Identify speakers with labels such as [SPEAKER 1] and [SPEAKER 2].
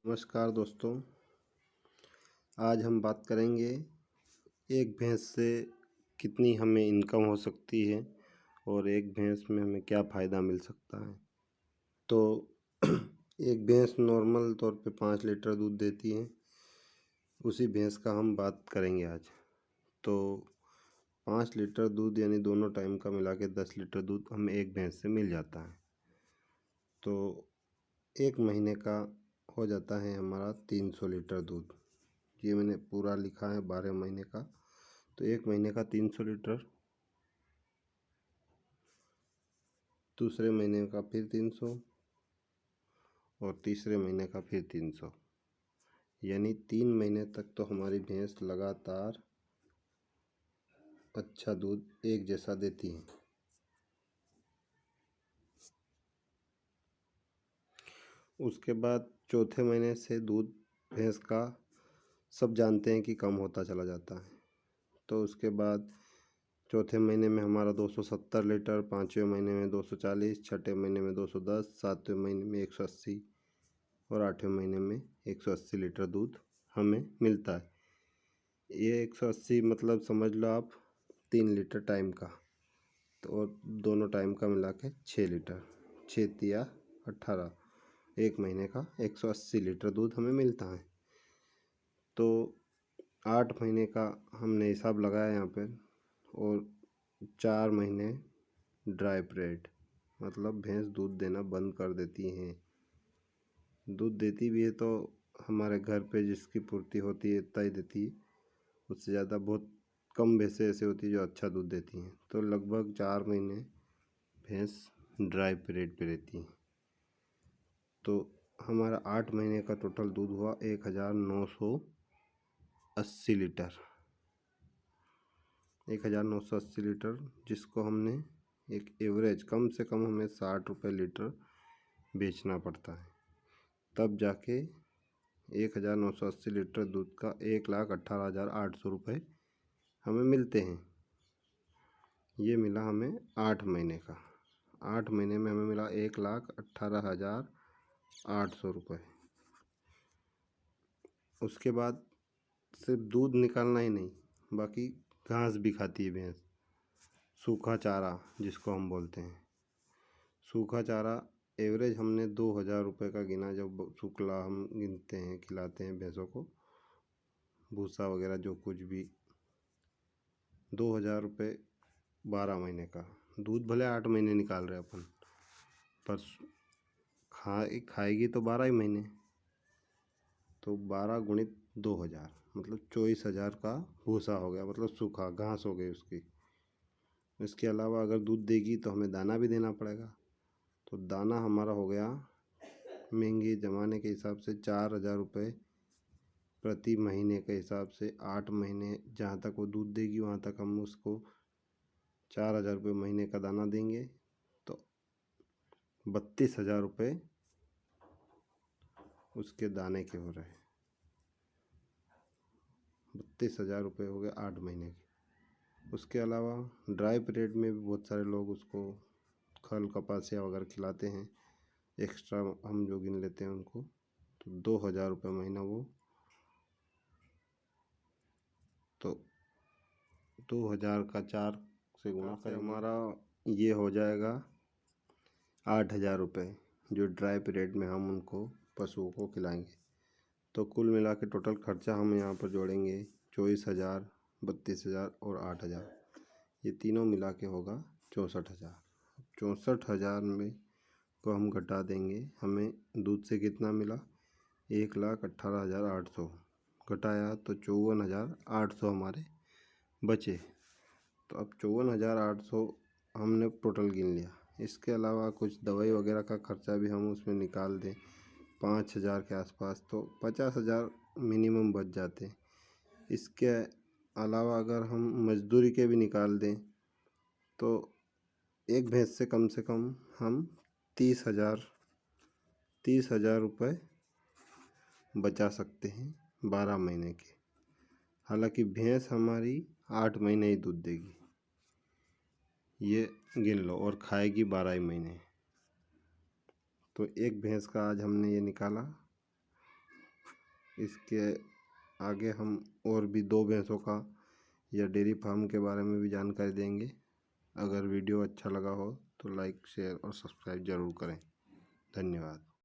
[SPEAKER 1] नमस्कार दोस्तों। आज हम बात करेंगे एक भैंस से कितनी हमें इनकम हो सकती है और एक भैंस में हमें क्या फ़ायदा मिल सकता है। तो एक भैंस नॉर्मल तौर पे 5 लीटर दूध देती है। उसी भैंस का हम बात करेंगे आज। तो 5 लीटर दूध यानी दोनों टाइम का मिला के 10 लीटर दूध हमें एक भैंस से मिल जाता है। तो एक महीने का हो जाता है हमारा 300 लीटर दूध। ये मैंने पूरा लिखा है 12 महीने का। तो एक महीने का 300 लीटर, दूसरे महीने का फिर 300 और तीसरे महीने का फिर 300, यानी 3 महीने तक तो हमारी भैंस लगातार अच्छा दूध एक जैसा देती है। उसके बाद चौथे महीने से दूध भैंस का सब जानते हैं कि कम होता चला जाता है। तो उसके बाद चौथे महीने में हमारा 270 लीटर, पाँचवें महीने में 240, छठे महीने में 210, सातवें महीने में 180 और आठवें महीने में 180 लीटर दूध हमें मिलता है। ये 180 मतलब समझ लो आप 3 लीटर टाइम का, तो और दोनों टाइम का मिला के 6 लीटर, 6 तिया 18, एक महीने का 180 लीटर दूध हमें मिलता है। तो 8 महीने का हमने हिसाब लगाया यहाँ पर, और 4 महीने ड्राई पीरियड, मतलब भैंस दूध देना बंद कर देती हैं। दूध देती भी है तो हमारे घर पे जिसकी पूर्ति होती है इतना ही देती है, उससे ज़्यादा बहुत कम भैंसें ऐसे होती है जो अच्छा दूध देती हैं। तो लगभग 4 महीने भैंस ड्राई पीरियड पे रहती हैं। तो हमारा 8 महीने का टोटल दूध हुआ 1980 लीटर। 1980 लीटर, जिसको हमने एक एवरेज कम से कम हमें 60 रुपये लीटर बेचना पड़ता है, तब जाके 1980 लीटर दूध का 1,18,800 रुपये हमें मिलते हैं। ये मिला हमें 8 महीने का। 8 महीने में हमें मिला 1,18,800 रुपये। उसके बाद सिर्फ दूध निकालना ही नहीं, बाकी घास भी खाती है भैंस, सूखा चारा जिसको हम बोलते हैं। सूखा चारा एवरेज हमने 2,000 रुपये का गिना। जब सूखला हम गिनते हैं, खिलाते हैं भैंसों को, भूसा वगैरह जो कुछ भी, 2,000 रुपये 12 महीने का दूध। भले 8 महीने निकाल रहे अपन, पर खाएगी तो 12 ही महीने, तो 12 गुणित 2,000 मतलब 24,000 का भूसा हो गया, मतलब सूखा घास हो गई उसकी। इसके अलावा अगर दूध देगी तो हमें दाना भी देना पड़ेगा। तो दाना हमारा हो गया महंगे ज़माने के हिसाब से 4,000 रुपये प्रति महीने के हिसाब से। 8 महीने जहाँ तक वो दूध देगी वहाँ तक हम उसको 4,000 रुपये महीने का दाना देंगे, तो 32,000 रुपये उसके दाने के हो रहे हैं। 32,000 रुपये हो गए 8 महीने के। उसके अलावा ड्राई पीरियड में भी बहुत सारे लोग उसको खल कपासिया वगैरह खिलाते हैं, एक्स्ट्रा हम जो गिन लेते हैं उनको। तो 2,000 रुपये महीना वो, तो 2,000 का 4 से गुणा करें, हमारा ये हो जाएगा 8,000 रुपये, जो ड्राई पीरियड में हम उनको पशुओं को खिलाएंगे। तो कुल मिला के टोटल खर्चा हम यहाँ पर जोड़ेंगे 24,000, 32,000 और 8,000, ये तीनों मिला के होगा 64,000। 64,000 में को हम घटा देंगे, हमें दूध से कितना मिला, 1,18,800 घटाया तो 54,800 हमारे बचे। तो अब 54,800 हमने टोटल गिन लिया। इसके अलावा कुछ दवाई वगैरह का खर्चा भी हम उसमें निकाल दें 5,000 के आसपास, तो 50,000 मिनिमम बच जाते। इसके अलावा अगर हम मजदूरी के भी निकाल दें तो एक भैंस से कम हम 30,000 रुपये बचा सकते हैं 12 महीने के। हालांकि भैंस हमारी 8 महीने ही दूध देगी, ये गिन लो, और खाएगी 12 ही महीने। तो एक भैंस का आज हमने ये निकाला इसके आगे हम और भी 2 भैंसों का या डेयरी फार्म के बारे में भी जानकारी देंगे। अगर वीडियो अच्छा लगा हो तो लाइक शेयर और सब्सक्राइब ज़रूर करें। धन्यवाद।